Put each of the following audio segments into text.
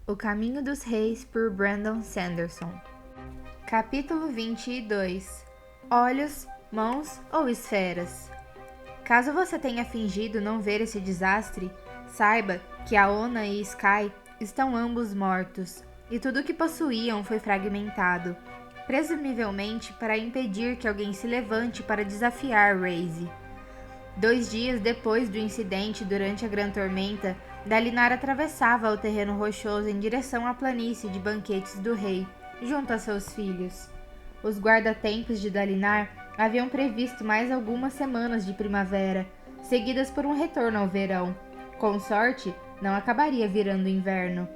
O Caminho dos Reis, por Brandon Sanderson. Capítulo 22. Olhos, mãos ou esferas? Caso você tenha fingido não ver esse desastre, saiba que Aona e Sky estão ambos mortos, e tudo o que possuíam foi fragmentado, presumivelmente para impedir que alguém se levante para desafiar Raze. 2 dias depois do incidente durante a Grande Tormenta, Dalinar atravessava o terreno rochoso em direção à planície de banquetes do rei, junto a seus filhos. Os guarda-tempos de Dalinar haviam previsto mais algumas semanas de primavera, seguidas por um retorno ao verão. Com sorte, não acabaria virando inverno.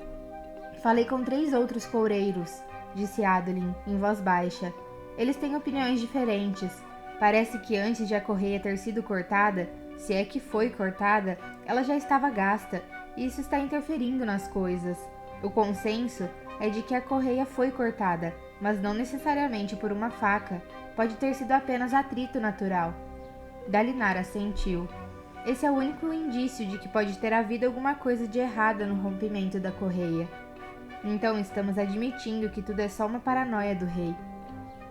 Falei com 3 outros coureiros, disse Adolin, em voz baixa. Eles têm opiniões diferentes. Parece que antes de a correia ter sido cortada, se é que foi cortada, ela já estava gasta, e isso está interferindo nas coisas. O consenso é de que a correia foi cortada, mas não necessariamente por uma faca. Pode ter sido apenas atrito natural. Dalinar assentiu. Esse é o único indício de que pode ter havido alguma coisa de errada no rompimento da correia. Então estamos admitindo que tudo é só uma paranoia do rei.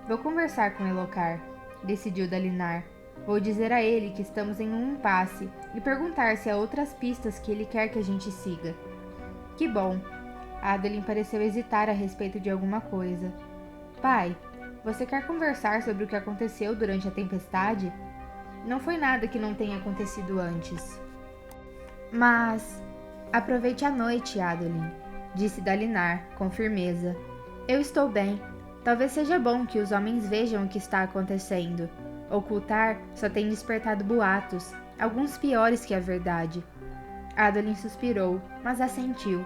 Vou conversar com Elhokar, decidiu Dalinar. Vou dizer a ele que estamos em um impasse e perguntar se há outras pistas que ele quer que a gente siga. Que bom. Adolin pareceu hesitar a respeito de alguma coisa. Pai, você quer conversar sobre o que aconteceu durante a tempestade? Não foi nada que não tenha acontecido antes. Mas aproveite a noite, Adolin, disse Dalinar, com firmeza. Eu estou bem. Talvez seja bom que os homens vejam o que está acontecendo. Ocultar só tem despertado boatos, alguns piores que a verdade. Adolin suspirou, mas assentiu.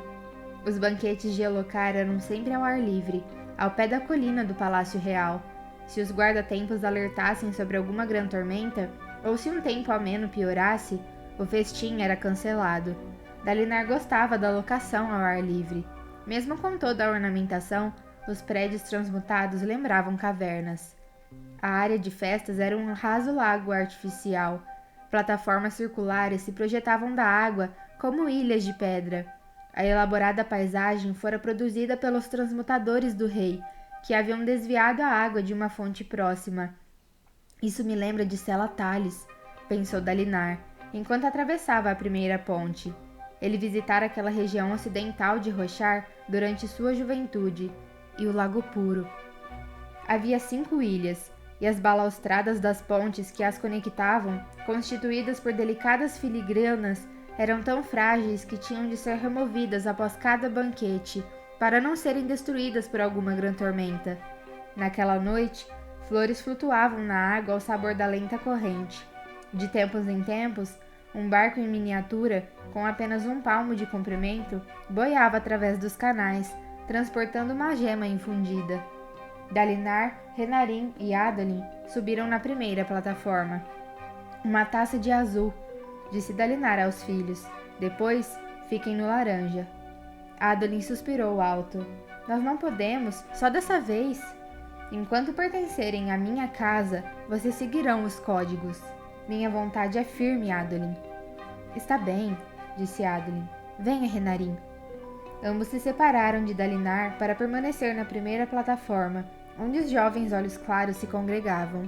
Os banquetes de Elhokar eram sempre ao ar livre, ao pé da colina do Palácio Real. Se os guarda-tempos alertassem sobre alguma grande tormenta, ou se um tempo ameno piorasse, o festim era cancelado. Dalinar gostava da locação ao ar livre. Mesmo com toda a ornamentação, os prédios transmutados lembravam cavernas. A área de festas era um raso lago artificial. Plataformas circulares se projetavam da água como ilhas de pedra. A elaborada paisagem fora produzida pelos transmutadores do rei, que haviam desviado a água de uma fonte próxima. Isso me lembra de Sela Thales, pensou Dalinar, enquanto atravessava a primeira ponte. Ele visitara aquela região ocidental de Roshar durante sua juventude, e o Lago Puro. Havia 5 ilhas, e as balaustradas das pontes que as conectavam, constituídas por delicadas filigranas, eram tão frágeis que tinham de ser removidas após cada banquete, para não serem destruídas por alguma grande tormenta. Naquela noite, flores flutuavam na água ao sabor da lenta corrente. De tempos em tempos, um barco em miniatura, com apenas 1 palmo de comprimento, boiava através dos canais, transportando uma gema infundida. Dalinar, Renarin e Adolin subiram na primeira plataforma. Uma taça de azul, disse Dalinar aos filhos. Depois, fiquem no laranja. Adolin suspirou alto. Nós não podemos, só dessa vez. Enquanto pertencerem à minha casa, vocês seguirão os códigos. Minha vontade é firme, Adolin. Está bem, disse Adolin. Venha, Renarin. Ambos se separaram de Dalinar para permanecer na primeira plataforma, onde os jovens olhos claros se congregavam.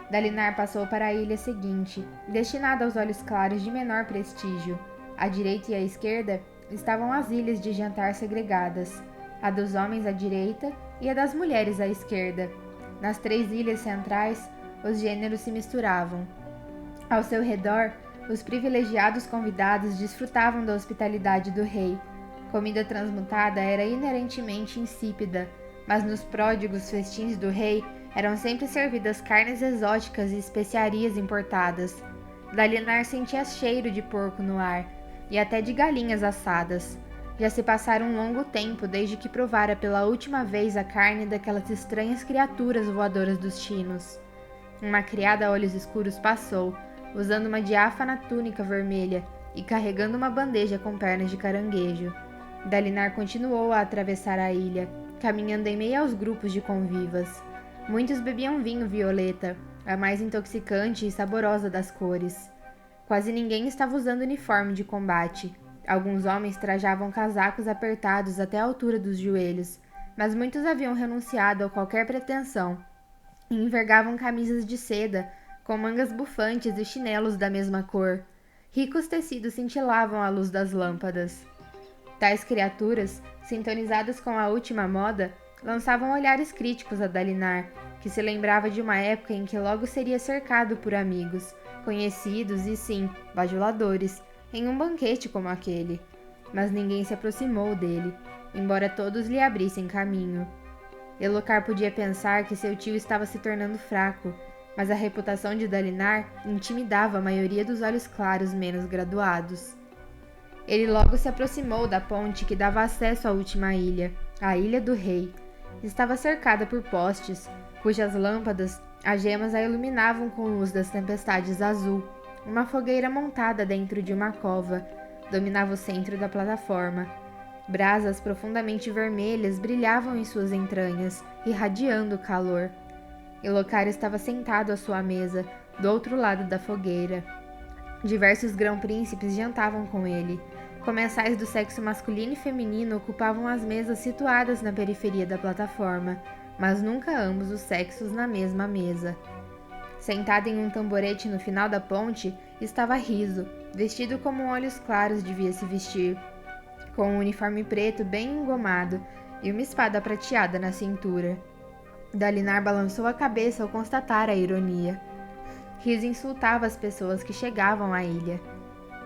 Dalinar passou para a ilha seguinte, destinada aos olhos claros de menor prestígio. À direita e à esquerda estavam as ilhas de jantar segregadas, a dos homens à direita e a das mulheres à esquerda. Nas 3 ilhas centrais, os gêneros se misturavam. Ao seu redor, os privilegiados convidados desfrutavam da hospitalidade do rei. Comida transmutada era inerentemente insípida, mas nos pródigos festins do rei eram sempre servidas carnes exóticas e especiarias importadas. Dalinar sentia cheiro de porco no ar, e até de galinhas assadas. Já se passara um longo tempo desde que provara pela última vez a carne daquelas estranhas criaturas voadoras dos chinos. Uma criada a olhos escuros passou, usando uma diáfana túnica vermelha e carregando uma bandeja com pernas de caranguejo. Dalinar continuou a atravessar a ilha, caminhando em meio aos grupos de convivas. Muitos bebiam vinho violeta, a mais intoxicante e saborosa das cores. Quase ninguém estava usando uniforme de combate. Alguns homens trajavam casacos apertados até a altura dos joelhos, mas muitos haviam renunciado a qualquer pretensão e envergavam camisas de seda com mangas bufantes e chinelos da mesma cor. Ricos tecidos cintilavam à luz das lâmpadas. Tais criaturas, sintonizadas com a última moda, lançavam olhares críticos a Dalinar, que se lembrava de uma época em que logo seria cercado por amigos, conhecidos e, sim, bajuladores, em um banquete como aquele. Mas ninguém se aproximou dele, embora todos lhe abrissem caminho. Elocar podia pensar que seu tio estava se tornando fraco, mas a reputação de Dalinar intimidava a maioria dos olhos claros menos graduados. Ele logo se aproximou da ponte que dava acesso à última ilha, a Ilha do Rei. Estava cercada por postes, cujas lâmpadas, as gemas a iluminavam com luz das tempestades azul. Uma fogueira montada dentro de uma cova dominava o centro da plataforma. Brasas profundamente vermelhas brilhavam em suas entranhas, irradiando calor. Elocar estava sentado à sua mesa, do outro lado da fogueira. Diversos grão-príncipes jantavam com ele. Comensais do sexo masculino e feminino ocupavam as mesas situadas na periferia da plataforma, mas nunca ambos os sexos na mesma mesa. Sentado em um tamborete no final da ponte, estava Riso, vestido como olhos claros devia se vestir, com um uniforme preto bem engomado e uma espada prateada na cintura. Dalinar balançou a cabeça ao constatar a ironia. Riso insultava as pessoas que chegavam à ilha.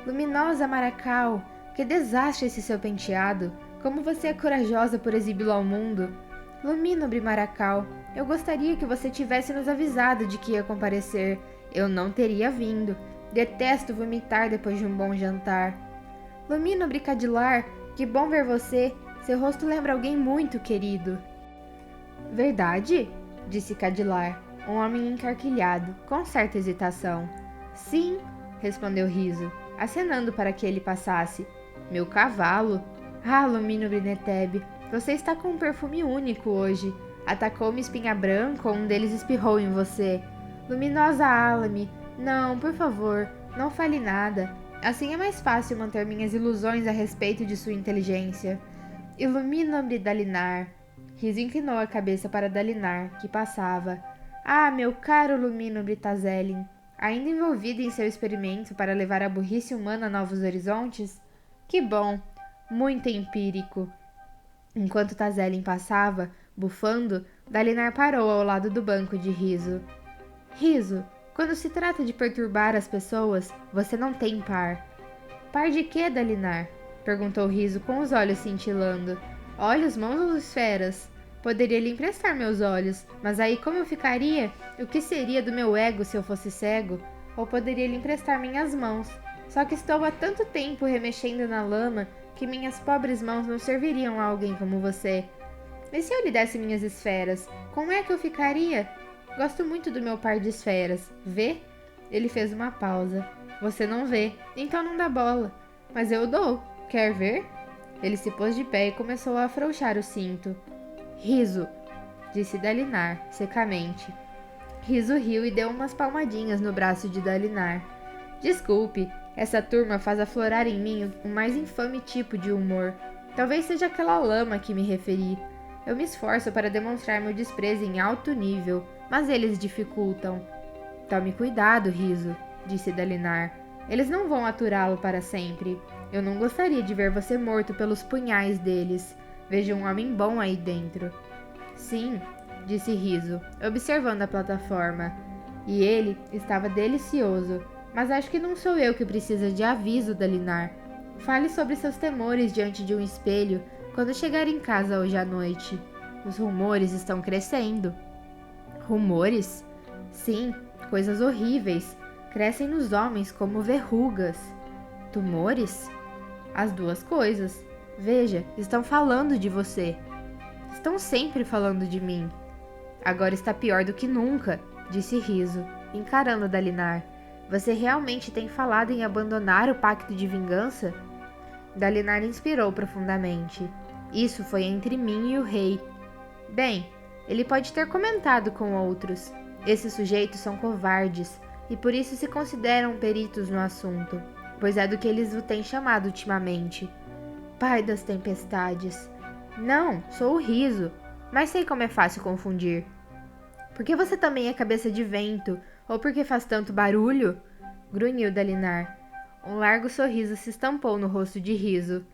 Luminosa Maracau, que desastre esse seu penteado! Como você é corajosa por exibi-lo ao mundo! Luminobre Maracau, eu gostaria que você tivesse nos avisado de que ia comparecer. Eu não teria vindo. Detesto vomitar depois de um bom jantar. Luminobre Cadilar, que bom ver você. Seu rosto lembra alguém muito querido. Verdade? Disse Cadilar, um homem encarquilhado, com certa hesitação. Sim, respondeu Riso, acenando para que ele passasse. Meu cavalo. Ah, Luminobre Neteb, você está com um perfume único hoje. Atacou-me espinha branca ou um deles espirrou em você. Luminosa Alame, não, por favor, não fale nada. Assim é mais fácil manter minhas ilusões a respeito de sua inteligência. Ilumina-me, Dalinar. Riso inclinou a cabeça para Dalinar, que passava. Ah, meu caro Luminobre Tazelin, ainda envolvido em seu experimento para levar a burrice humana a novos horizontes? Que bom, muito empírico. Enquanto Tazelin passava, bufando, Dalinar parou ao lado do banco de Riso. Riso, quando se trata de perturbar as pessoas, você não tem par. Par de quê, Dalinar? Perguntou Riso com os olhos cintilando. Olhos, mãos ou esferas? Poderia lhe emprestar meus olhos, mas aí como eu ficaria? O que seria do meu ego se eu fosse cego? Ou poderia lhe emprestar minhas mãos? Só que estou há tanto tempo remexendo na lama que minhas pobres mãos não serviriam a alguém como você. E se eu lhe desse minhas esferas, como é que eu ficaria? Gosto muito do meu par de esferas. Vê? Ele fez uma pausa. Você não vê, então não dá bola. Mas eu dou. Quer ver? Ele se pôs de pé e começou a afrouxar o cinto. Riso, disse Dalinar, secamente. Riso riu e deu umas palmadinhas no braço de Dalinar. Desculpe, essa turma faz aflorar em mim o mais infame tipo de humor. Talvez seja aquela lama a que me referi. Eu me esforço para demonstrar meu desprezo em alto nível, mas eles dificultam. Tome cuidado, Riso, disse Dalinar. Eles não vão aturá-lo para sempre. Eu não gostaria de ver você morto pelos punhais deles. Vejo um homem bom aí dentro. Sim, disse Riso, observando a plataforma. E ele estava delicioso. Mas acho que não sou eu que precisa de aviso, Dalinar. Fale sobre seus temores diante de um espelho quando chegar em casa hoje à noite. Os rumores estão crescendo. Rumores? Sim, coisas horríveis. Crescem nos homens como verrugas. Tumores? As duas coisas. Veja, estão falando de você. Estão sempre falando de mim. Agora está pior do que nunca, disse Riso, encarando Dalinar. Você realmente tem falado em abandonar o pacto de vingança? Dalinar inspirou profundamente. Isso foi entre mim e o rei. Bem, ele pode ter comentado com outros. Esses sujeitos são covardes e por isso se consideram peritos no assunto. pois é do que eles o têm chamado ultimamente. Pai das tempestades. Não, sou o Riso, mas sei como é fácil confundir. Por que você também é cabeça de vento? Ou porque faz tanto barulho? Grunhiu Dalinar. Um largo sorriso se estampou no rosto de Riso.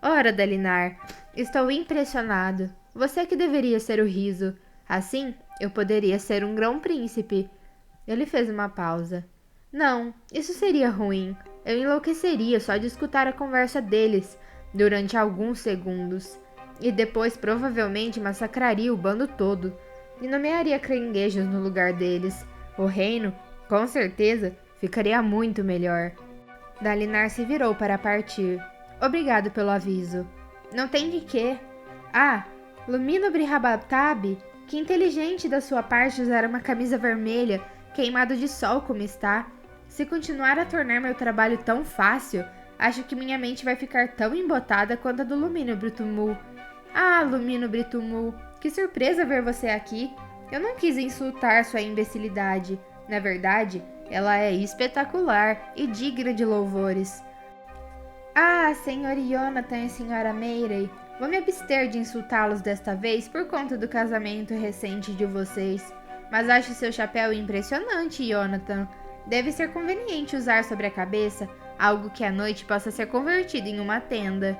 Ora, Dalinar, estou impressionado. Você é que deveria ser o Riso. Assim, eu poderia ser um grão-príncipe. Ele fez uma pausa. Não, isso seria ruim. Eu enlouqueceria só de escutar a conversa deles durante alguns segundos. E depois provavelmente massacraria o bando todo. E nomearia caranguejos no lugar deles. O reino, com certeza, ficaria muito melhor. Dalinar se virou para partir. Obrigado pelo aviso. Não tem de quê. Ah, Lumino Brihabatab, que inteligente da sua parte usar uma camisa vermelha, queimado de sol como está. Se continuar a tornar meu trabalho tão fácil, acho que minha mente vai ficar tão embotada quanto a do Lumino Britumul. Ah, Lumino Britumul, que surpresa ver você aqui. Eu não quis insultar sua imbecilidade. Na verdade, ela é espetacular e digna de louvores. Ah, Sr. Jonathan e Sra. Meirey, vou me abster de insultá-los desta vez por conta do casamento recente de vocês. Mas acho seu chapéu impressionante, Jonathan. Deve ser conveniente usar sobre a cabeça algo que à noite possa ser convertido em uma tenda.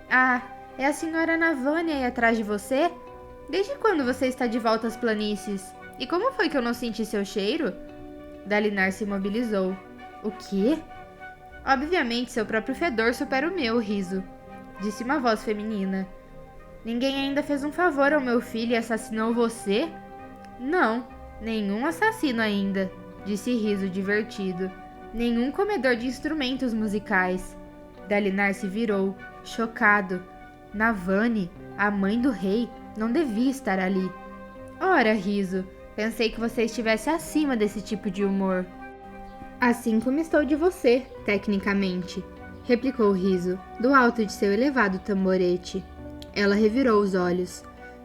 Ah, é a Sra. Navani aí atrás de você? Desde quando você está de volta às planícies? E como foi que eu não senti seu cheiro? Dalinar se imobilizou. O quê? Obviamente seu próprio fedor supera o meu, Riso, disse uma voz feminina. Ninguém ainda fez um favor ao meu filho e assassinou você? Não, nenhum assassino ainda, disse Riso divertido. Nenhum comedor de instrumentos musicais. Dalinar se virou, chocado. Navani, a mãe do rei, não devia estar ali. Ora, Riso, pensei que você estivesse acima desse tipo de humor. Assim como estou de você, tecnicamente, replicou Riso, do alto de seu elevado tamborete. Ela revirou os olhos.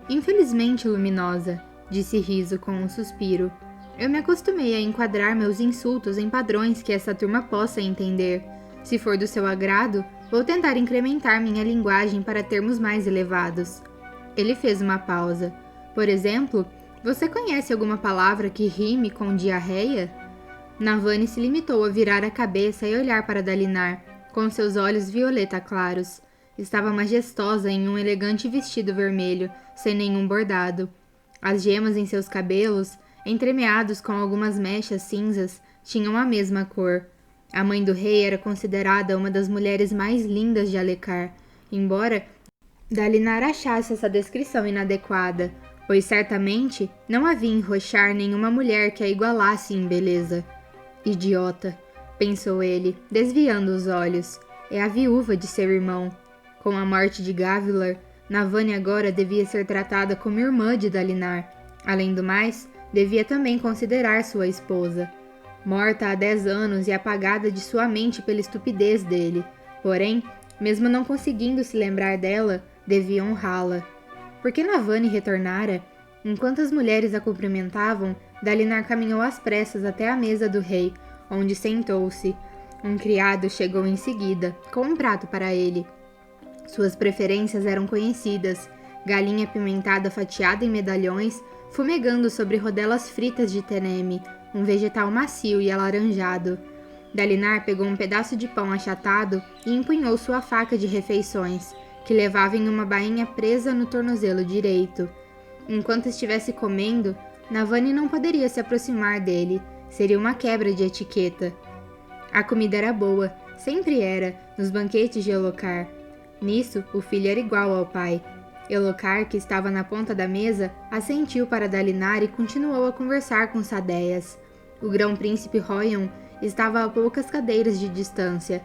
Infelizmente, Luminosa, disse Riso com um suspiro. Eu me acostumei a enquadrar meus insultos em padrões que essa turma possa entender. Se for do seu agrado, vou tentar incrementar minha linguagem para termos mais elevados. Ele fez uma pausa. Por exemplo, você conhece alguma palavra que rime com diarreia? Navani se limitou a virar a cabeça e olhar para Dalinar, com seus olhos violeta claros. Estava majestosa em um elegante vestido vermelho, sem nenhum bordado. As gemas em seus cabelos, entremeados com algumas mechas cinzas, tinham a mesma cor. A mãe do rei era considerada uma das mulheres mais lindas de Alecar, embora Dalinar achasse essa descrição inadequada, pois certamente não havia em Roshar nenhuma mulher que a igualasse em beleza. Idiota, pensou ele, desviando os olhos. É a viúva de seu irmão. Com a morte de Gavilar, Navani agora devia ser tratada como irmã de Dalinar. Além do mais, devia também considerar sua esposa. Morta há 10 anos e apagada de sua mente pela estupidez dele. Porém, mesmo não conseguindo se lembrar dela, devia honrá-la. Porque Navani retornara? Enquanto as mulheres a cumprimentavam, Dalinar caminhou às pressas até a mesa do rei, onde sentou-se. Um criado chegou em seguida, com um prato para ele. Suas preferências eram conhecidas: galinha apimentada fatiada em medalhões, fumegando sobre rodelas fritas de teneme, um vegetal macio e alaranjado. Dalinar pegou um pedaço de pão achatado e empunhou sua faca de refeições, que levava em uma bainha presa no tornozelo direito. Enquanto estivesse comendo, Navani não poderia se aproximar dele. Seria uma quebra de etiqueta. A comida era boa, sempre era, nos banquetes de Elhokar. Nisso, o filho era igual ao pai. Elhokar, que estava na ponta da mesa, assentiu para Dalinar e continuou a conversar com Sadeias. O grão-príncipe Royan estava a poucas cadeiras de distância.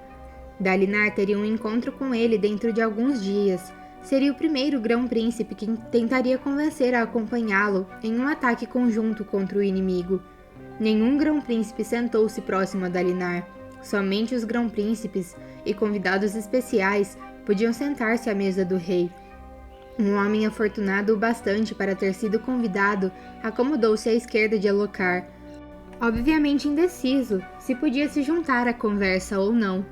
Dalinar teria um encontro com ele dentro de alguns dias. Seria o primeiro grão-príncipe que tentaria convencer a acompanhá-lo em um ataque conjunto contra o inimigo. Nenhum grão-príncipe sentou-se próximo a Dalinar. Somente os grão-príncipes e convidados especiais podiam sentar-se à mesa do rei. Um homem afortunado o bastante para ter sido convidado acomodou-se à esquerda de Elhokar, obviamente indeciso se podia se juntar à conversa ou não.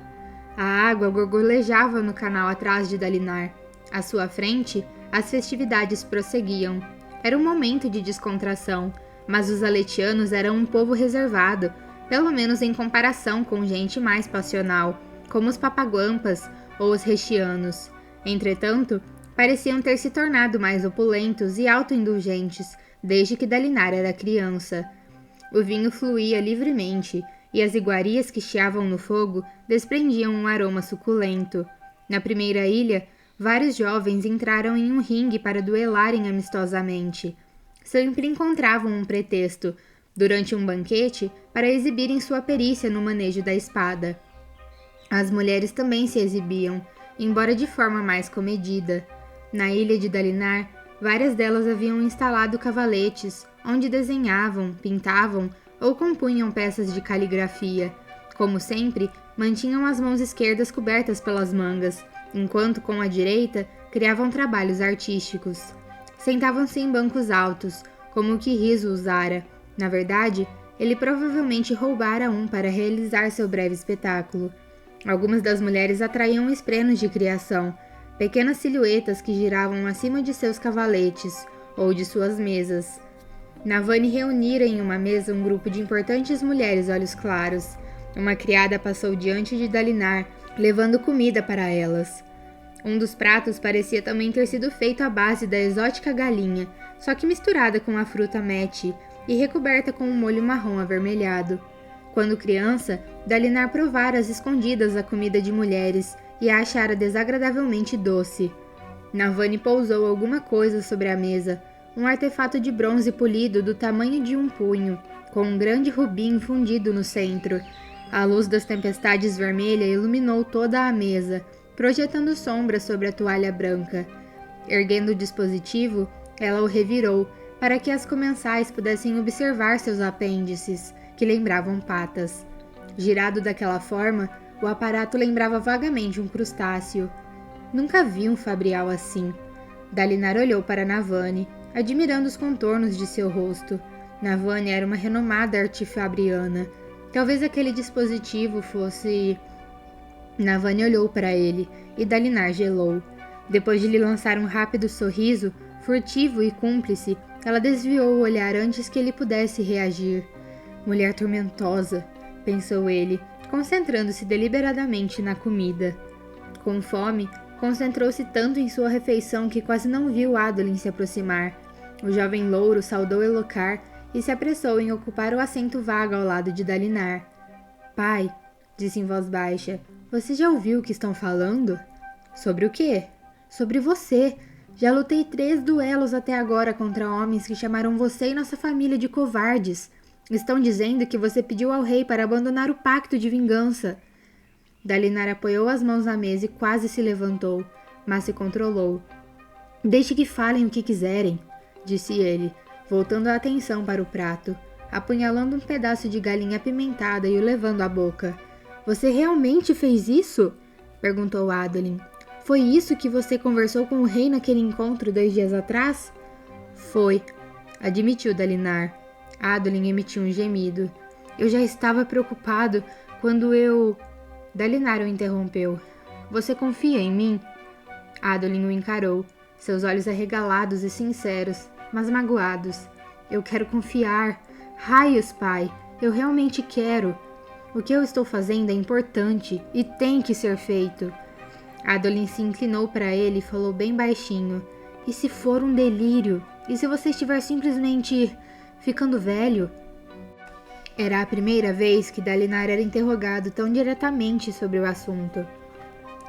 A água gorgolejava no canal atrás de Dalinar. À sua frente, as festividades prosseguiam. Era um momento de descontração, mas os aletianos eram um povo reservado, pelo menos em comparação com gente mais passional, como os papaguampas ou os rechianos. Entretanto, pareciam ter se tornado mais opulentos e autoindulgentes desde que Dalinar era criança. O vinho fluía livremente, e as iguarias que chiavam no fogo desprendiam um aroma suculento. Na primeira ilha, vários jovens entraram em um ringue para duelarem amistosamente. Sempre encontravam um pretexto, durante um banquete, para exibirem sua perícia no manejo da espada. As mulheres também se exibiam, embora de forma mais comedida. Na ilha de Dalinar, várias delas haviam instalado cavaletes, onde desenhavam, pintavam ou compunham peças de caligrafia. Como sempre, mantinham as mãos esquerdas cobertas pelas mangas, enquanto com a direita criavam trabalhos artísticos. Sentavam-se em bancos altos, como o que Riso usara. Na verdade, ele provavelmente roubara um para realizar seu breve espetáculo. Algumas das mulheres atraíam esprenos de criação, pequenas silhuetas que giravam acima de seus cavaletes ou de suas mesas. Navani reunira em uma mesa um grupo de importantes mulheres olhos claros. Uma criada passou diante de Dalinar, levando comida para elas. Um dos pratos parecia também ter sido feito à base da exótica galinha, só que misturada com a fruta meti e recoberta com um molho marrom avermelhado. Quando criança, Dalinar provara às escondidas a comida de mulheres e a achara desagradavelmente doce. Navani pousou alguma coisa sobre a mesa, um artefato de bronze polido do tamanho de um punho, com um grande rubi fundido no centro. A luz das tempestades vermelha iluminou toda a mesa, projetando sombras sobre a toalha branca. Erguendo o dispositivo, ela o revirou, para que as comensais pudessem observar seus apêndices, que lembravam patas. Girado daquela forma, o aparato lembrava vagamente um crustáceo. Nunca vi um fabrial assim. Dalinar olhou para Navani, admirando os contornos de seu rosto. Navani era uma renomada artefabriana. Talvez aquele dispositivo fosse... Navani olhou para ele, e Dalinar gelou. Depois de lhe lançar um rápido sorriso, furtivo e cúmplice, ela desviou o olhar antes que ele pudesse reagir. Mulher tormentosa, pensou ele, concentrando-se deliberadamente na comida. Com fome, concentrou-se tanto em sua refeição que quase não viu Adolin se aproximar. O jovem louro saudou Elhokar e se apressou em ocupar o assento vago ao lado de Dalinar. Pai, disse em voz baixa, você já ouviu o que estão falando? Sobre o quê? Sobre você. Já lutei 3 duelos até agora contra homens que chamaram você e nossa família de covardes. Estão dizendo que você pediu ao rei para abandonar o pacto de vingança. Dalinar apoiou as mãos na mesa e quase se levantou, mas se controlou. Deixe que falem o que quiserem, disse ele, voltando a atenção para o prato, apunhalando um pedaço de galinha apimentada e o levando à boca. Você realmente fez isso? Perguntou Adolin. Foi isso que você conversou com o rei naquele encontro 2 dias atrás? Foi, admitiu Dalinar. Adolin emitiu um gemido. Eu já estava preocupado quando eu... Dalinar o interrompeu. Você confia em mim? Adolin o encarou, seus olhos arregalados e sinceros, mas magoados. Eu quero confiar. Raios, pai, eu realmente quero. O que eu estou fazendo é importante e tem que ser feito. Adolin se inclinou para ele e falou bem baixinho. E se for um delírio? E se você estiver simplesmente ficando velho? Era a primeira vez que Dalinar era interrogado tão diretamente sobre o assunto.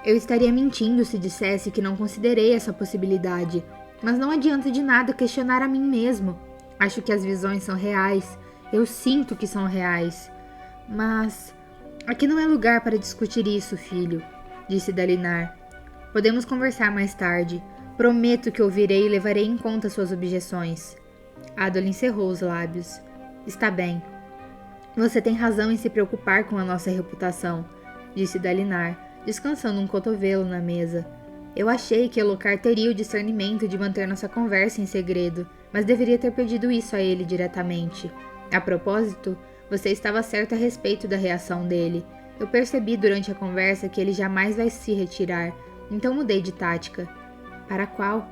Eu estaria mentindo se dissesse que não considerei essa possibilidade, mas não adianta de nada questionar a mim mesmo. Acho que as visões são reais, eu sinto que são reais. Mas aqui não é lugar para discutir isso, filho, disse Dalinar. Podemos conversar mais tarde. Prometo que ouvirei e levarei em conta suas objeções. Adolin cerrou os lábios. Está bem. Você tem razão em se preocupar com a nossa reputação, disse Dalinar, descansando um cotovelo na mesa. Eu achei que Elhokar teria o discernimento de manter nossa conversa em segredo, mas deveria ter pedido isso a ele diretamente. A propósito, você estava certo a respeito da reação dele. Eu percebi durante a conversa que ele jamais vai se retirar, então mudei de tática. Para qual?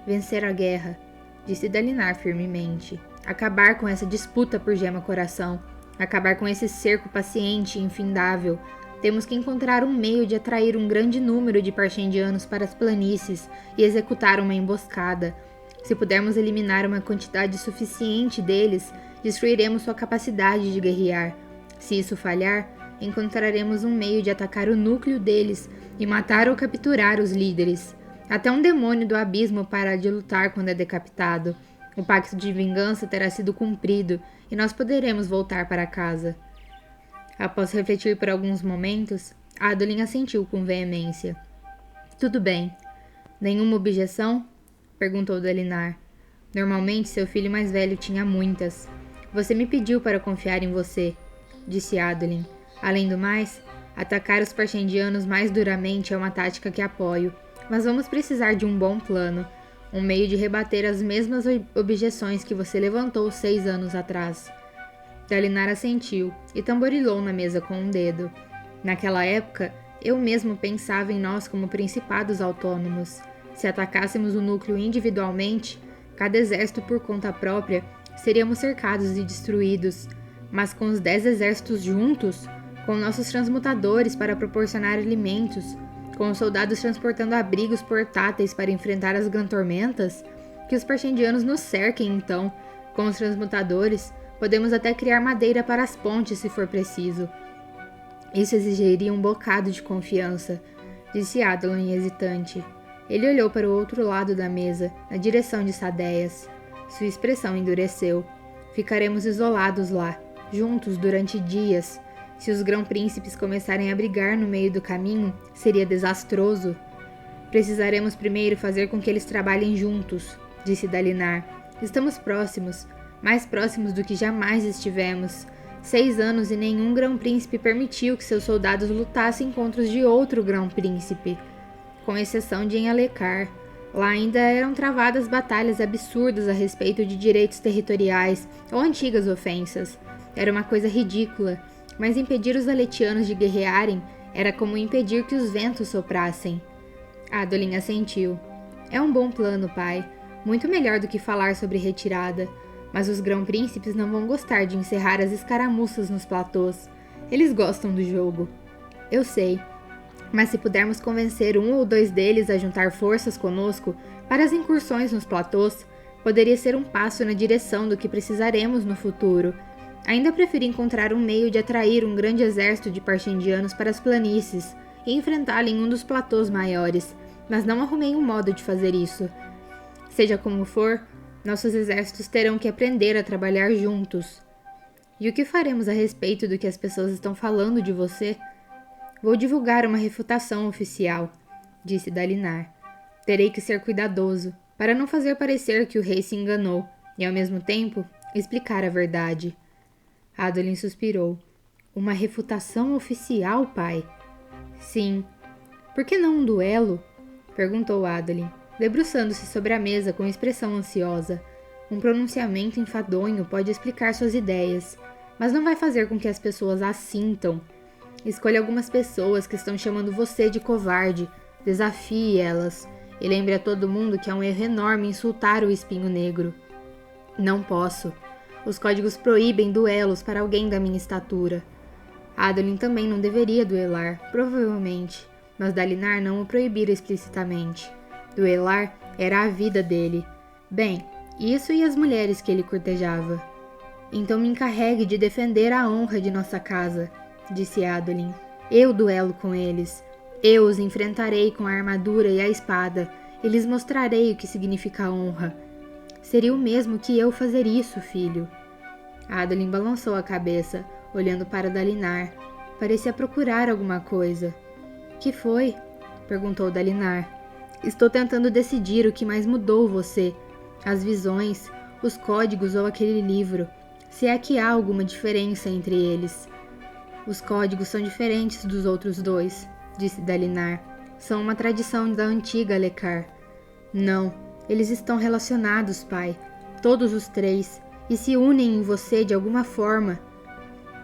Vencer a guerra, disse Dalinar firmemente. Acabar com essa disputa por Gema-Coração. Acabar com esse cerco paciente e infindável. Temos que encontrar um meio de atrair um grande número de Parshendianos para as planícies e executar uma emboscada. Se pudermos eliminar uma quantidade suficiente deles, destruiremos sua capacidade de guerrear. Se isso falhar, encontraremos um meio de atacar o núcleo deles e matar ou capturar os líderes. Até um demônio do abismo para de lutar quando é decapitado. O pacto de vingança terá sido cumprido e nós poderemos voltar para casa. Após refletir por alguns momentos, Adolin assentiu com veemência. Tudo bem. Nenhuma objeção? Perguntou Dalinar. Normalmente seu filho mais velho tinha muitas. Você me pediu para confiar em você, disse Adolin. Além do mais, atacar os Parshendianos mais duramente é uma tática que apoio, mas vamos precisar de um bom plano, um meio de rebater as mesmas objeções que você levantou 6 anos atrás. Dalinar assentiu e tamborilou na mesa com um dedo. Naquela época, eu mesmo pensava em nós como principados autônomos. Se atacássemos o núcleo individualmente, cada exército por conta própria, seríamos cercados e destruídos. Mas com os 10 exércitos juntos, com nossos transmutadores para proporcionar alimentos, com os soldados transportando abrigos portáteis para enfrentar as Gran-Tormentas, que os Parshendianos nos cerquem então. Com os transmutadores, podemos até criar madeira para as pontes se for preciso. Isso exigiria um bocado de confiança, disse Adolin hesitante. Ele olhou para o outro lado da mesa, na direção de Sadeias. Sua expressão endureceu. Ficaremos isolados lá, juntos durante dias. Se os grão-príncipes começarem a brigar no meio do caminho, seria desastroso. Precisaremos primeiro fazer com que eles trabalhem juntos, disse Dalinar. Estamos próximos, mais próximos do que jamais estivemos. 6 anos e nenhum grão-príncipe permitiu que seus soldados lutassem contra os de outro grão-príncipe, com exceção de Enhalecar. Lá ainda eram travadas batalhas absurdas a respeito de direitos territoriais ou antigas ofensas. Era uma coisa ridícula, mas impedir os aletianos de guerrearem era como impedir que os ventos soprassem. Adolin assentiu. É um bom plano, pai. Muito melhor do que falar sobre retirada. Mas os grão-príncipes não vão gostar de encerrar as escaramuças nos platôs. Eles gostam do jogo. Eu sei. Mas se pudermos convencer 1 ou 2 deles a juntar forças conosco para as incursões nos platôs, poderia ser um passo na direção do que precisaremos no futuro. Ainda prefiro encontrar um meio de atrair um grande exército de Parshendianos para as planícies e enfrentá-lo em um dos platôs maiores, mas não arrumei um modo de fazer isso. Seja como for, nossos exércitos terão que aprender a trabalhar juntos. E o que faremos a respeito do que as pessoas estão falando de você? Vou divulgar uma refutação oficial, disse Dalinar. Terei que ser cuidadoso, para não fazer parecer que o rei se enganou, e ao mesmo tempo explicar a verdade. Adolin suspirou. Uma refutação oficial, pai? Sim. Por que não um duelo? Perguntou Adolin, debruçando-se sobre a mesa com expressão ansiosa. Um pronunciamento enfadonho pode explicar suas ideias, mas não vai fazer com que as pessoas as sintam. Escolha algumas pessoas que estão chamando você de covarde, desafie elas, e lembre a todo mundo que é um erro enorme insultar o espinho negro. Não posso. Os códigos proíbem duelos para alguém da minha estatura. Adolin também não deveria duelar, provavelmente, mas Dalinar não o proibira explicitamente. Duelar era a vida dele. Bem, isso e as mulheres que ele cortejava. Então me encarregue de defender a honra de nossa casa, disse Adolin. Eu duelo com eles. Eu os enfrentarei com a armadura e a espada, e lhes mostrarei o que significa honra. Seria o mesmo que eu fazer isso, filho. Adolin balançou a cabeça, olhando para Dalinar. Parecia procurar alguma coisa. Que foi? Perguntou Dalinar. Estou tentando decidir o que mais mudou você. As visões, os códigos ou aquele livro. Se é que há alguma diferença entre eles. Os códigos são diferentes dos outros 2, disse Dalinar. São uma tradição da antiga Alecar. Não, eles estão relacionados, pai. Todos os 3. E se unem em você de alguma forma.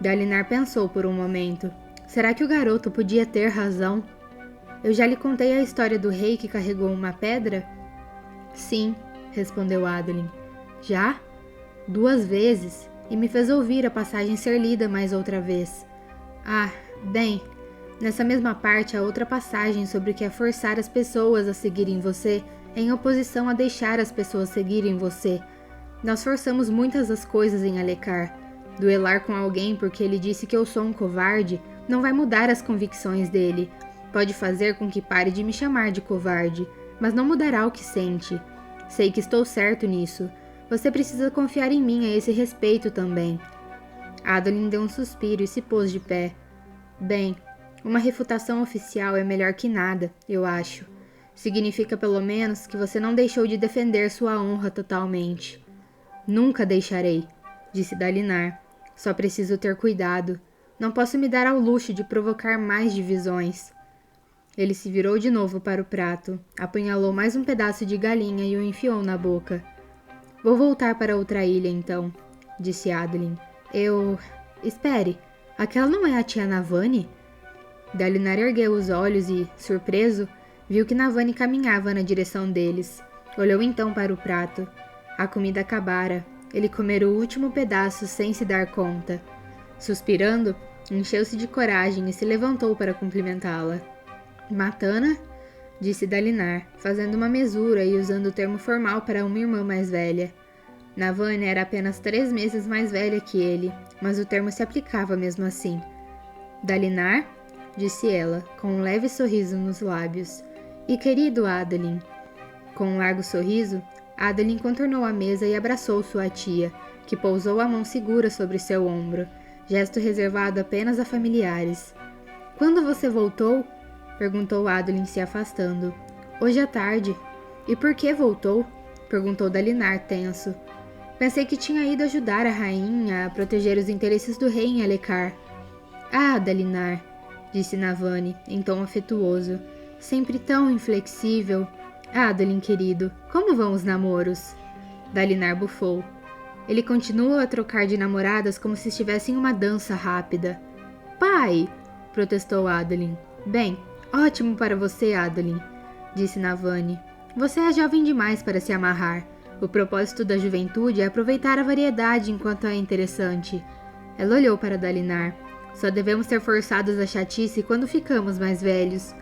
Dalinar pensou por um momento. Será que o garoto podia ter razão? Eu já lhe contei a história do rei que carregou uma pedra? Sim, respondeu Adeline. Já? 2 vezes, e me fez ouvir a passagem ser lida mais outra vez. Ah, bem, nessa mesma parte há outra passagem sobre o que é forçar as pessoas a seguirem você, em oposição a deixar as pessoas seguirem você. Nós forçamos muitas das coisas em Alecar. Duelar com alguém porque ele disse que eu sou um covarde não vai mudar as convicções dele. Pode fazer com que pare de me chamar de covarde, mas não mudará o que sente. Sei que estou certo nisso. Você precisa confiar em mim a esse respeito também. Adeline deu um suspiro e se pôs de pé. Bem, uma refutação oficial é melhor que nada, eu acho. Significa pelo menos que você não deixou de defender sua honra totalmente. Nunca deixarei, disse Dalinar. Só preciso ter cuidado. Não posso me dar ao luxo de provocar mais divisões. Ele se virou de novo para o prato, apunhalou mais um pedaço de galinha e o enfiou na boca. Vou voltar para outra ilha, então, disse Adeline. Espere, aquela não é a tia Navani? Dalinar ergueu os olhos e, surpreso, viu que Navani caminhava na direção deles. Olhou então para o prato. A comida acabara. Ele comera o último pedaço sem se dar conta. Suspirando, encheu-se de coragem e se levantou para cumprimentá-la. Matana? Disse Dalinar, fazendo uma mesura e usando o termo formal para uma irmã mais velha. Navani era apenas 3 meses mais velha que ele, mas o termo se aplicava mesmo assim. Dalinar? Disse ela, com um leve sorriso nos lábios. E querido Adeline? Com um largo sorriso, Adeline contornou a mesa e abraçou sua tia, que pousou a mão segura sobre seu ombro, gesto reservado apenas a familiares. Quando você voltou? Perguntou Adeline se afastando. Hoje à tarde. E por que voltou? Perguntou Dalinar tenso. Pensei que tinha ido ajudar a rainha a proteger os interesses do rei em Alecar. Ah, Dalinar, disse Navani, em tom afetuoso. Sempre tão inflexível. Adeline, querido, como vão os namoros? Dalinar bufou. Ele continuou a trocar de namoradas como se estivesse em uma dança rápida. Pai! Protestou Adeline. Bem, ótimo para você, Adeline, disse Navani. Você é jovem demais para se amarrar. O propósito da juventude é aproveitar a variedade enquanto é interessante. Ela olhou para Dalinar. Só devemos ser forçados à chatice quando ficamos mais velhos.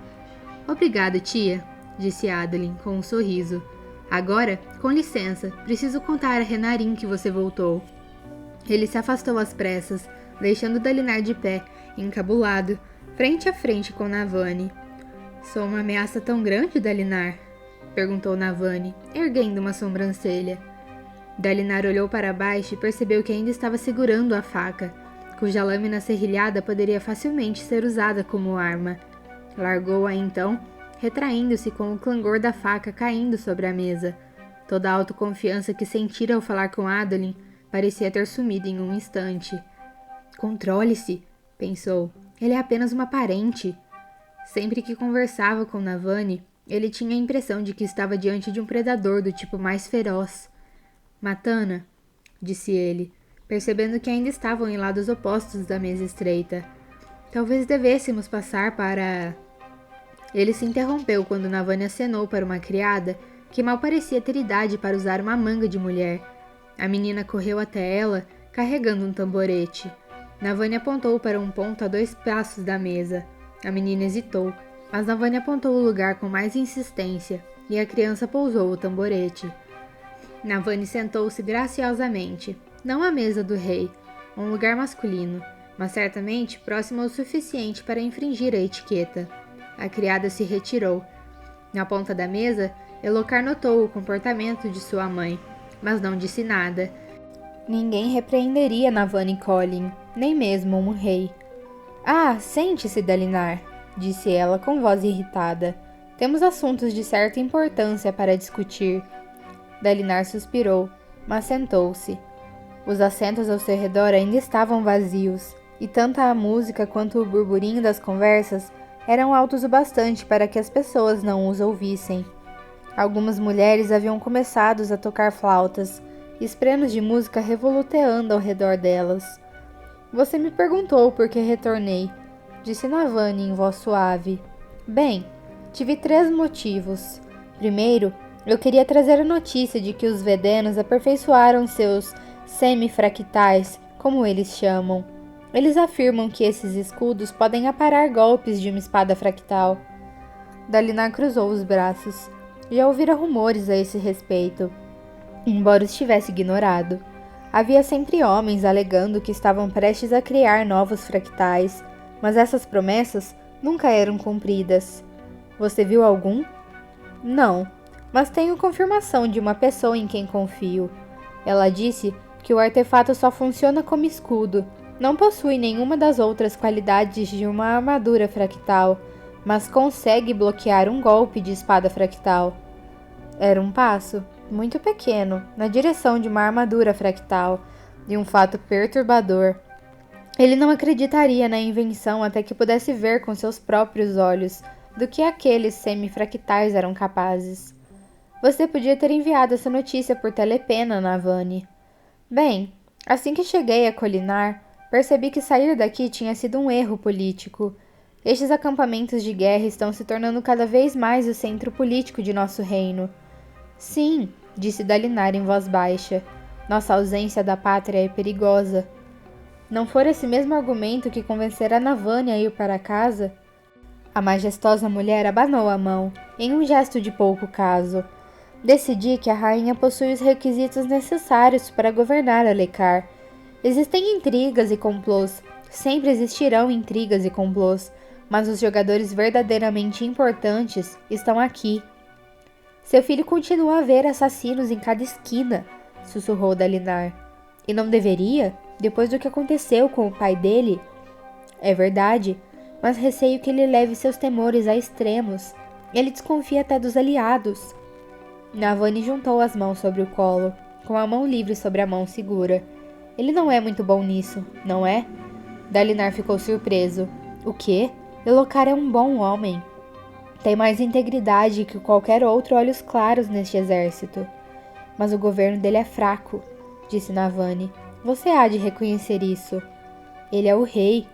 Obrigado, tia, disse Adeline com um sorriso. Agora, com licença, preciso contar a Renarin que você voltou. Ele se afastou às pressas, deixando Dalinar de pé, encabulado, frente a frente com Navani. Sou uma ameaça tão grande, Dalinar? Perguntou Navani, erguendo uma sobrancelha. Dalinar olhou para baixo e percebeu que ainda estava segurando a faca, cuja lâmina serrilhada poderia facilmente ser usada como arma. Largou-a então, retraindo-se com o clangor da faca caindo sobre a mesa. Toda a autoconfiança que sentira ao falar com Adeline parecia ter sumido em um instante. Controle-se, pensou. Ele é apenas uma parente. Sempre que conversava com Navani, ele tinha a impressão de que estava diante de um predador do tipo mais feroz. Matana, disse ele, percebendo que ainda estavam em lados opostos da mesa estreita. Talvez devêssemos passar para... Ele se interrompeu quando Navani acenou para uma criada que mal parecia ter idade para usar uma manga de mulher. A menina correu até ela, carregando um tamborete. Navani apontou para um ponto a 2 passos da mesa. A menina hesitou, mas Navani apontou o lugar com mais insistência, e a criança pousou o tamborete. Navani sentou-se graciosamente, não à mesa do rei, um lugar masculino, mas certamente próximo o suficiente para infringir a etiqueta. A criada se retirou. Na ponta da mesa, Elocar notou o comportamento de sua mãe, mas não disse nada. Ninguém repreenderia Navani Collin, nem mesmo um rei. Ah, sente-se, Dalinar, disse ela com voz irritada. Temos assuntos de certa importância para discutir. Dalinar suspirou, mas sentou-se. Os assentos ao seu redor ainda estavam vazios, e tanto a música quanto o burburinho das conversas eram altos o bastante para que as pessoas não os ouvissem. Algumas mulheres haviam começado a tocar flautas, esprenos de música revoluteando ao redor delas. Você me perguntou por que retornei, disse Navani em voz suave. Bem, tive 3 motivos. Primeiro, eu queria trazer a notícia de que os Vedenos aperfeiçoaram seus semifractais, como eles chamam. Eles afirmam que esses escudos podem aparar golpes de uma espada fractal. Dalinar cruzou os braços. Já ouvira rumores a esse respeito, embora os tivesse ignorado. Havia sempre homens alegando que estavam prestes a criar novos fractais, mas essas promessas nunca eram cumpridas. Você viu algum? Não, mas tenho confirmação de uma pessoa em quem confio. Ela disse que o artefato só funciona como escudo, não possui nenhuma das outras qualidades de uma armadura fractal, mas consegue bloquear um golpe de espada fractal. Era um passo, muito pequeno, na direção de uma armadura fractal, e um fato perturbador. Ele não acreditaria na invenção até que pudesse ver com seus próprios olhos do que aqueles semifractais eram capazes. Você podia ter enviado essa notícia por telepena, Navani. Bem, assim que cheguei a Kholinar, percebi que sair daqui tinha sido um erro político. Estes acampamentos de guerra estão se tornando cada vez mais o centro político de nosso reino. Sim, disse Dalinar em voz baixa. Nossa ausência da pátria é perigosa. Não for esse mesmo argumento que convencerá Navani a ir para casa? A majestosa mulher abanou a mão, em um gesto de pouco caso. Decidi que a rainha possui os requisitos necessários para governar Alecar. Existem intrigas e complôs, sempre existirão intrigas e complôs, mas os jogadores verdadeiramente importantes estão aqui. Seu filho continua a ver assassinos em cada esquina, sussurrou Dalinar. E não deveria, depois do que aconteceu com o pai dele? É verdade, mas receio que ele leve seus temores a extremos. Ele desconfia até dos aliados. Navani juntou as mãos sobre o colo, com a mão livre sobre a mão segura. Ele não é muito bom nisso, não é? Dalinar ficou surpreso. O quê? Elhokar é um bom homem. Tem mais integridade que qualquer outro olhos claros neste exército. Mas o governo dele é fraco, disse Navani. Você há de reconhecer isso. Ele é o rei,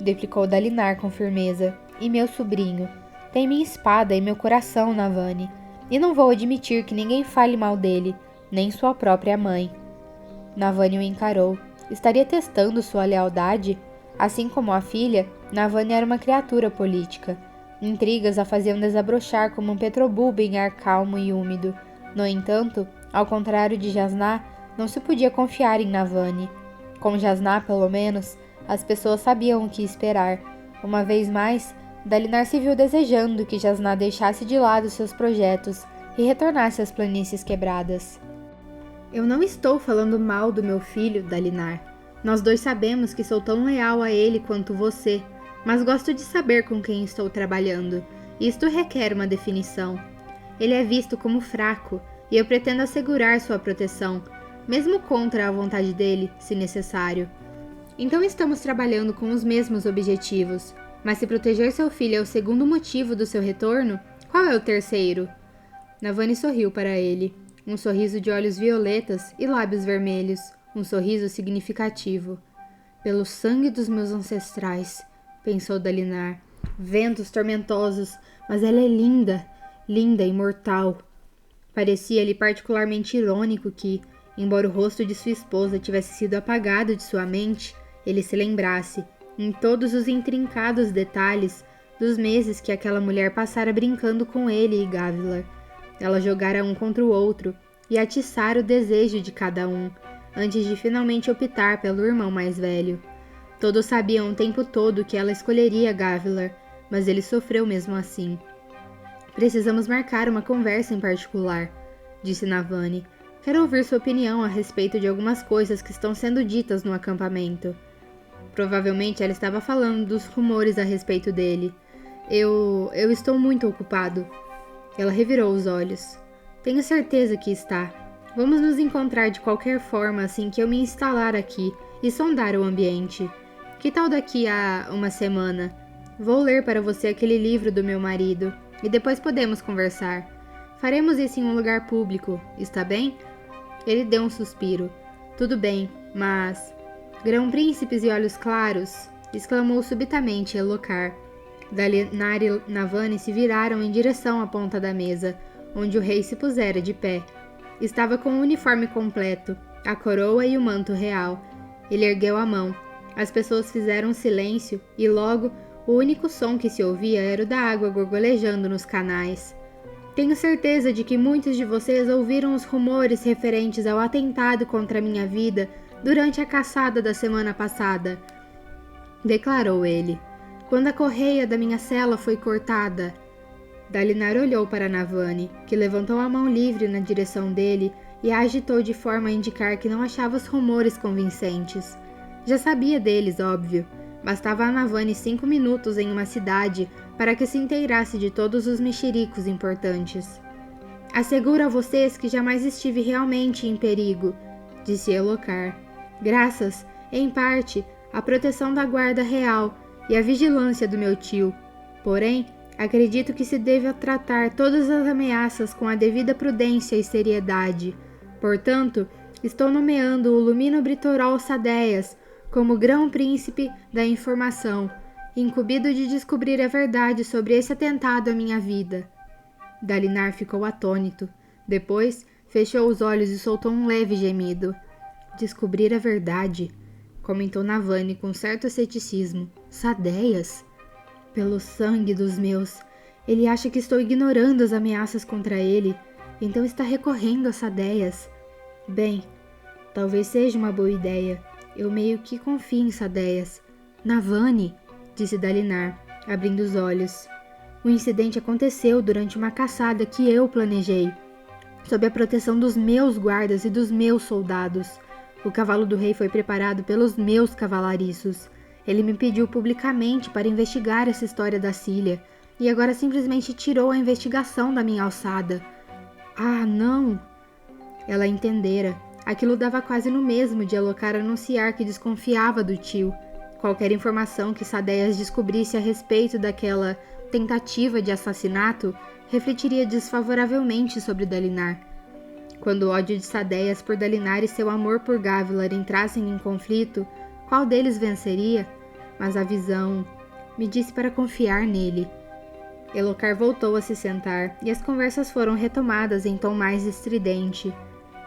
replicou Dalinar com firmeza. E meu sobrinho. Tem minha espada e meu coração, Navani. E não vou admitir que ninguém fale mal dele, nem sua própria mãe. Navani o encarou. Estaria testando sua lealdade? Assim como a filha, Navani era uma criatura política. Intrigas a faziam desabrochar como um petrobulbo em ar calmo e úmido. No entanto, ao contrário de Jasná, não se podia confiar em Navani. Com Jasná, pelo menos, as pessoas sabiam o que esperar. Uma vez mais, Dalinar se viu desejando que Jasná deixasse de lado seus projetos e retornasse às planícies quebradas. Eu não estou falando mal do meu filho, Dalinar. Nós dois sabemos que sou tão leal a ele quanto você, mas gosto de saber com quem estou trabalhando. Isto requer uma definição. Ele é visto como fraco, e eu pretendo assegurar sua proteção, mesmo contra a vontade dele, se necessário. Então estamos trabalhando com os mesmos objetivos, mas se proteger seu filho é o segundo motivo do seu retorno, qual é o terceiro? Navani sorriu para ele, um sorriso de olhos violetas e lábios vermelhos, um sorriso significativo. Pelo sangue dos meus ancestrais, pensou Dalinar. Ventos tormentosos, mas ela é linda, linda e mortal. Parecia-lhe particularmente irônico que, embora o rosto de sua esposa tivesse sido apagado de sua mente, ele se lembrasse, em todos os intrincados detalhes, dos meses que aquela mulher passara brincando com ele e Gavilar. Ela jogara um contra o outro e atiçara o desejo de cada um, antes de finalmente optar pelo irmão mais velho. Todos sabiam o tempo todo que ela escolheria Gavilar, mas ele sofreu mesmo assim. Precisamos marcar uma conversa em particular, disse Navani. Quero ouvir sua opinião a respeito de algumas coisas que estão sendo ditas no acampamento. Provavelmente ela estava falando dos rumores a respeito dele. Eu estou muito ocupado. Ela revirou os olhos. Tenho certeza que está. Vamos nos encontrar de qualquer forma assim que eu me instalar aqui e sondar o ambiente. Que tal daqui a uma semana? Vou ler para você aquele livro do meu marido e depois podemos conversar. Faremos isso em um lugar público, está bem? Ele deu um suspiro. Tudo bem, mas... Grão-príncipes e olhos claros, exclamou subitamente Elhokar. Dalinar e Navani se viraram em direção à ponta da mesa, onde o rei se pusera de pé. Estava com o uniforme completo, a coroa e o manto real. Ele ergueu a mão. As pessoas fizeram silêncio e logo o único som que se ouvia era o da água gorgolejando nos canais. Tenho certeza de que muitos de vocês ouviram os rumores referentes ao atentado contra minha vida durante a caçada da semana passada, declarou ele. Quando a correia da minha cela foi cortada. Dalinar olhou para Navani, que levantou a mão livre na direção dele e a agitou de forma a indicar que não achava os rumores convincentes. Já sabia deles, óbvio. Bastava a Navani 5 minutos em uma cidade para que se inteirasse de todos os mexericos importantes. Asseguro a vocês que jamais estive realmente em perigo, disse Elhokar. Graças, em parte, à proteção da guarda real e à vigilância do meu tio. Porém, acredito que se deva tratar todas as ameaças com a devida prudência e seriedade. Portanto, estou nomeando o Luminobritorol Sadeias como grão-príncipe da informação, incumbido de descobrir a verdade sobre esse atentado à minha vida. Dalinar ficou atônito. Depois, fechou os olhos e soltou um leve gemido. Descobrir a verdade, comentou Navani com certo ceticismo. Sadeias? Pelo sangue dos meus, ele acha que estou ignorando as ameaças contra ele, então está recorrendo a Sadeias. Bem, talvez seja uma boa ideia. Eu meio que confio em Sadeias. Navani, disse Dalinar, abrindo os olhos. O incidente aconteceu durante uma caçada que eu planejei, sob a proteção dos meus guardas e dos meus soldados. O cavalo do rei foi preparado pelos meus cavalariços. Ele me pediu publicamente para investigar essa história da Cília, e agora simplesmente tirou a investigação da minha alçada. Ah, não! Ela entendera. Aquilo dava quase no mesmo de Elhokar anunciar que desconfiava do tio. Qualquer informação que Sadeias descobrisse a respeito daquela tentativa de assassinato refletiria desfavoravelmente sobre Dalinar. Quando o ódio de Sadeias por Dalinar e seu amor por Gavilar entrassem em conflito, qual deles venceria? Mas a visão me disse para confiar nele. Elhokar voltou a se sentar e as conversas foram retomadas em tom mais estridente.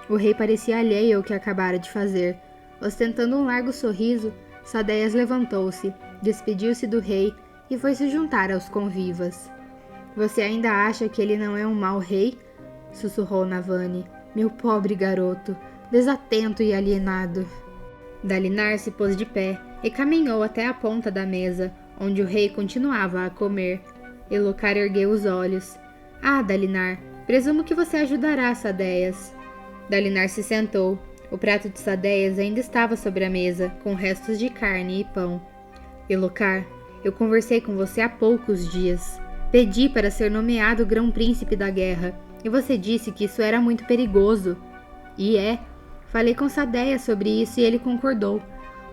O rei parecia alheio ao que acabara de fazer. Ostentando um largo sorriso, Sadeias levantou-se, despediu-se do rei e foi se juntar aos convivas. Você ainda acha que ele não é um mau rei? Sussurrou Navani. Meu pobre garoto, desatento e alienado. Dalinar se pôs de pé e caminhou até a ponta da mesa, onde o rei continuava a comer. Elhokar ergueu os olhos. Ah, Dalinar, presumo que você ajudará Sadeias. Dalinar se sentou. O prato de Sadeias ainda estava sobre a mesa, com restos de carne e pão. Elhokar, eu conversei com você há poucos dias. Pedi para ser nomeado grão-príncipe da guerra, e você disse que isso era muito perigoso. E é. Falei com Sadeias sobre isso e ele concordou.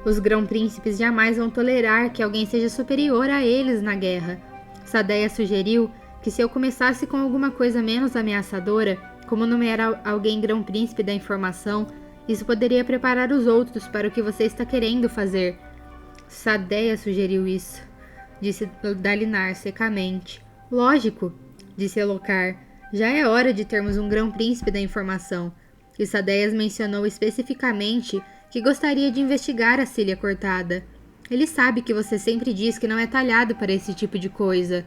Os grão-príncipes jamais vão tolerar que alguém seja superior a eles na guerra. Sadeias sugeriu que se eu começasse com alguma coisa menos ameaçadora, como nomear alguém grão-príncipe da informação, isso poderia preparar os outros para o que você está querendo fazer. Sadeias sugeriu isso, disse Dalinar secamente. Lógico, disse Elhokar. Já é hora de termos um grão-príncipe da informação. E Sadeias mencionou especificamente que gostaria de investigar a Cília cortada. Ele sabe que você sempre diz que não é talhado para esse tipo de coisa.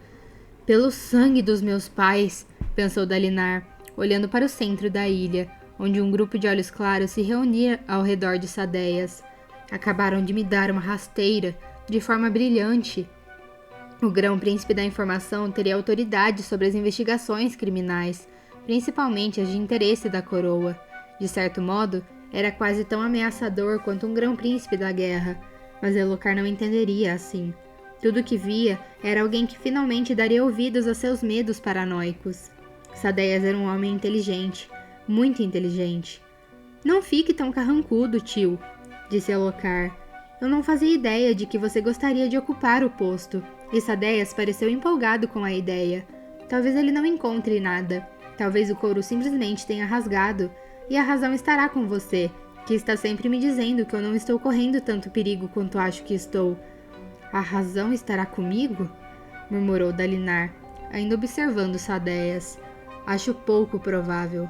Pelo sangue dos meus pais, pensou Dalinar, olhando para o centro da ilha, onde um grupo de olhos claros se reunia ao redor de Sadeias. Acabaram de me dar uma rasteira, de forma brilhante. O grão-príncipe da informação teria autoridade sobre as investigações criminais, principalmente as de interesse da coroa. De certo modo, era quase tão ameaçador quanto um grão-príncipe da guerra, mas Elhokar não entenderia assim. Tudo o que via era alguém que finalmente daria ouvidos a seus medos paranoicos. Sadeias era um homem inteligente, muito inteligente. Não fique tão carrancudo, tio, disse Elhokar. Eu não fazia ideia de que você gostaria de ocupar o posto. E Sadeias pareceu empolgado com a ideia. Talvez ele não encontre nada. Talvez o couro simplesmente tenha rasgado. E a razão estará com você, que está sempre me dizendo que eu não estou correndo tanto perigo quanto acho que estou. A razão estará comigo? Murmurou Dalinar, ainda observando Sadeias. Acho pouco provável.